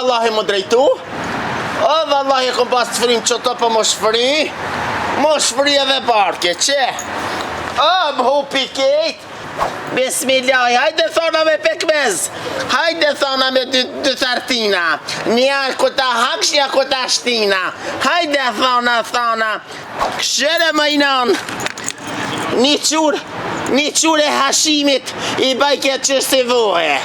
vallahi më drejtu. O, vallahi kom pas të frim që të për më shfri edhe barke, që? O, më hupi kejt. Bismillah, hajde thona me pekmez. Hajde thona me dy thartina. Nja këta haksh, nja këta shtina. Hajde thona. Këshere më inan. Një qur e hashimit i bajke që si vohe.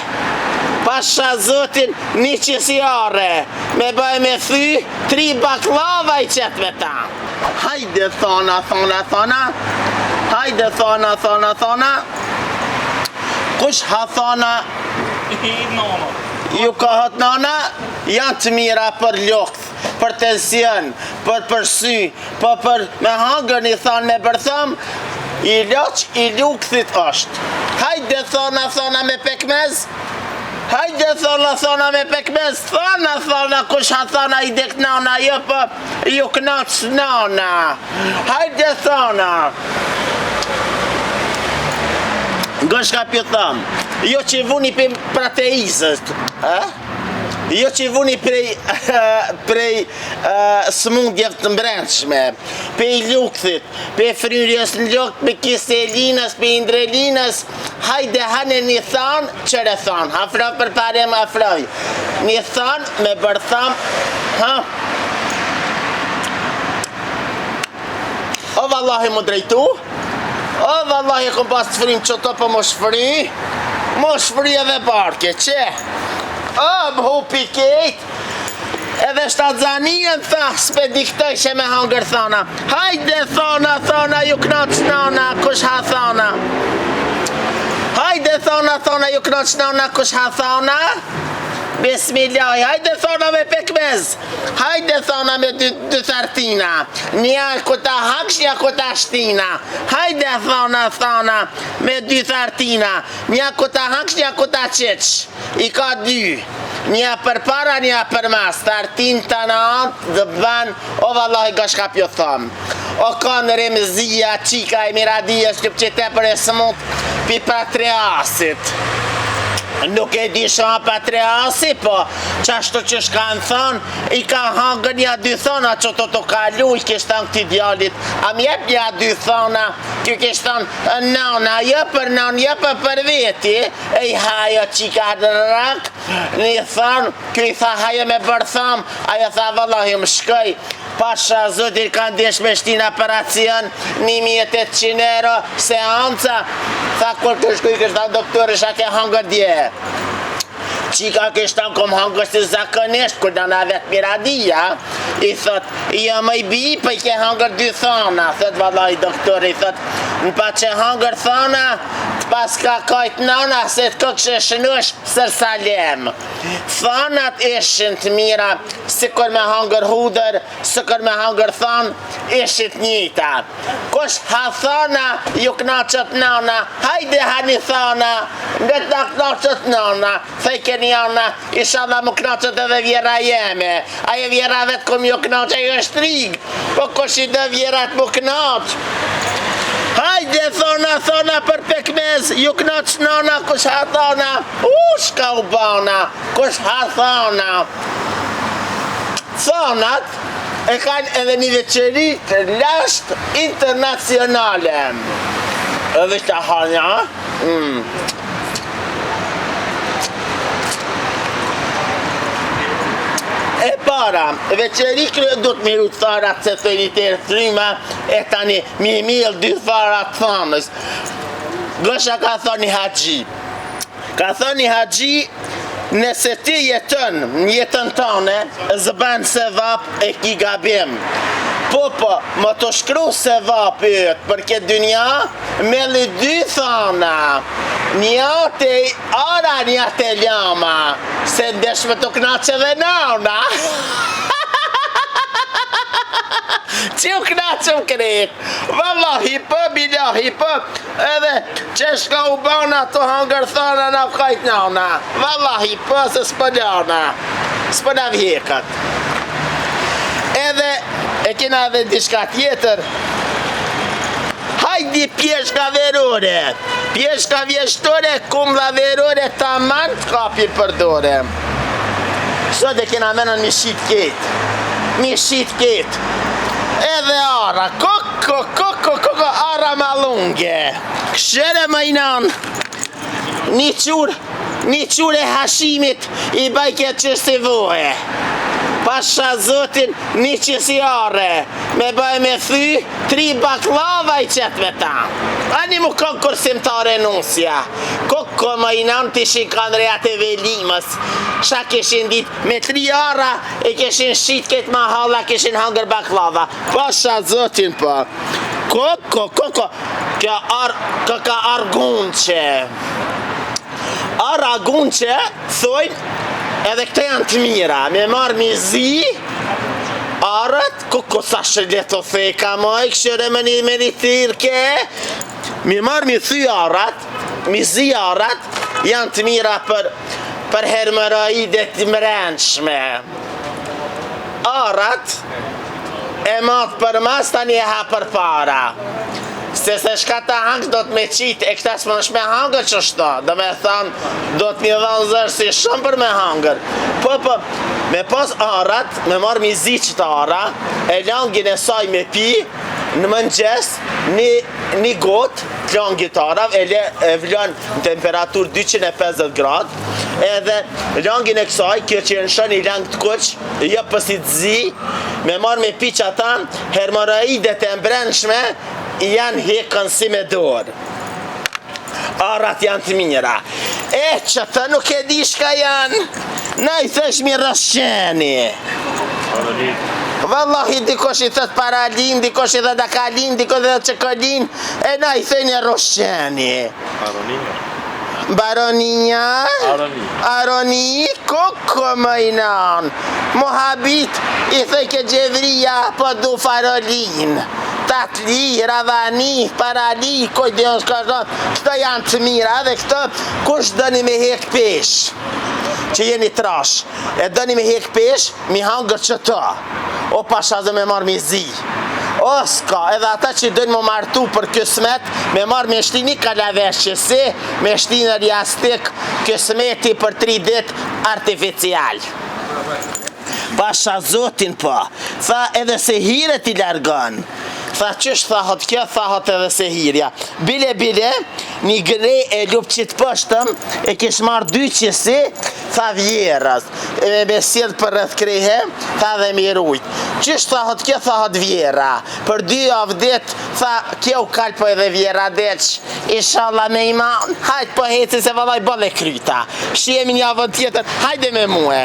Pasha zotin një qësjare. Me bëj me thy 3 baklava i qëtë me ta. Hajde thona. Hajde thona. Kush ha thona? Nona. Ju ka hët nona? Janë të mira për lukth, për tension, për përsy, për me hangër një thonë me bërthëm, i loq i lukthit është. Hajde thona me pekmez. Hajde thona me pekmez. Thona, kush ha thona i dek nona, ju knaq nona. Hajde thona. Gëshka pjo thëmë, jo që vuni për prateizët, jo që vuni prej smundjeve të mbrenshme, për lukthit, për fryrjes në lukth, për kiselinës, për indrelinës, hajde hane një thanë, qëre thanë, afroj për pare më afroj, një thanë me bërtham, O vallahi më drejtu, O, vallahi kom pas të frim që të për më shfri edhe barke, që? O, më hupi kejt, edhe shtatzanien tha, s'pe diktoj që me hangër thona. Hajde thona, ju knaq nona, kush ha thona. Hajde thona, ju knaq nona, kush ha thona. Bismillah, hajde thona me pekmez. Hajde thona me dy thartina. Nja këta haksh, nja këta shtina. Hajde thona me 2 thartina. Nja këta haksh, nja këta qeq. I ka 2. Nja për para, nja për mas. Thartin të në antë dhe ban. O vallahi gashka pjo thëmë. O kanë remzia, qika e miradijës, që te për e smut pi patreasit. Nuk e di shumë patreasi, po qashtu që shkanë thonë, i ka hangër nja 2 thona që të kalu, i kishtë thonë këti djallit, a mjep nja 2 thona, kjo kishtë thonë, nona, jë për nonë, jë për veti, e i hajo qika rak, një thonë, kjo i tha hajo me bërtham, ajo tha vallahi më shkoj, pasha zotir kanë desh me shtin operacion, 1.800 euro, seanca, tha kur të shkuj kështë thonë doktor, isha ke hangër dje. Qika kështë kom hangër si zakonisht, kur da na vetë miradia, i thot, jo më i bi, për i ke hangër 2 thona, thot vallahi doktori, thot, në pa që hangër thona, pas ka kajt nona, se të këkështë shënush sër salem. Thonat ishin të mira, si kur me hangër hudër, si kur me hangër thon, ishit njëta. Kush ha thona, ju knaqët nona, hajde hani thona, nga të knaqët nona, thejke njona, isha dhe më knaqët edhe vjera jeme. Aje vjera vetë kom ju knaqë, ajo është trig, po kush i dhe vjerat më knaqë. Hajde thona për pekmez, ju knaq nona, kush ha thona, shka u bana, kush ha thona. Thonat e kanë edhe një veçeri të lasht internacionale. Edhe shta hanja, E para, veçeri kërë du të miru të tharat se të një tërë thryma, e tani mi 2 tharat thanës. Gësha ka thoni haxhi. Ka thoni haxhi, nëse ti jetën tane, zban se vap e ki gabim. Po, më të shkru se vapit për këtë dynja, me li 2 thana. Një të ara, një të ljama, se ndeshme të knaqe dhe nona. Që u knaqëm krejt, vallahi për, edhe që shka u bana të hangër thana në kajt nona. Vallahi për, se s'pë në vjekat. Edhe e kena edhe dishka tjetër. Hajdi pjeshka verore, pjeshka vjeshtore, kumla verore, ta man të kapi për dore. Sot e kena menën mi shit ketë. Edhe ara, koko, ara malunge. Këshere më inan, një qur e hashimit i bajke qështë i vohe. Pasha zotin një qësi are, me bëj me thy, 3 baklava i qëtë me ta. Ani mu konkursimtare nusja. Koko më inan të shikan reat e velimës. Sha kishin dit me 3 ara e kishin shit këtë mahalla, kishin hangër baklava. Pasha zotin po. Koko, kjo ka argunqe. Argunqe, thojnë, edhe këte janë të mira, me marrë mizi, arët, koko sa shëllet o theka moj, këshëre me një thirke, me marrë mi thy arët, mizi arët, janë të mira për hermëroidet të mrenshme. Arët, e matë për mas, tani e ha për para. Se shka ta hangë do të me qitë, e këta s'më nëshme hangër që shto, do me thanë, do të një dhanë zërë si shumë për me hangër. Po, me pas arat, me marrë mi zi që të ara, e langin e saj me pi, në mëngjes, një gotë, të langit arav, e vlon në temperatur 250 gradë, edhe langin e kësaj, kjo që në shën i lang të kuq, jo pësit zi, me marrë me pi që ata, hermoroidet e mbrenshme, janë hekën si me dorë. Arat janë të mira. E që të nuk e di shka janë, na i thësh mi rëshqeni. Wallahi dikosh i thët paralin, dikosh i dhe dakalin, dikosh i dhe qëkolin, e na i thëjnë e rëshqeni. Baroninja? Aroni, koko më inan. Mohabit i thëj ke gjevria, po du farolin. Tatli, ravani, parali, kojdeon shkazon, këto janë të mira dhe këto kush dëni me hek pesh, që jeni trash, e dëni me hek pesh, mi hangër që ta, o pasha dhe me marrë mi zi. O s'ka, edhe ata që dënë më martu për kësmet, me marrë me shtini kalaveshqesi, me shtinë rjastik, kësmeti për 3 dit artificial. Pasha zotin po, tha edhe se hiret i largon. Tha qësh thahot kjo, thahot edhe se hirja. Bile, një gre e lup qitë pështëm, e kish marrë 2 qësi, tha vjerës. E me sjellë për rrëth krehe, tha dhe mirujt. Qësh thahot kjo, thahot vjera. Për 2 avdet, tha kjo kalpo edhe vjera deq. Inshallah me iman, hajt po heci se vëllaj bëlle kryta. Shiemi një avën tjetër, hajde me muhe.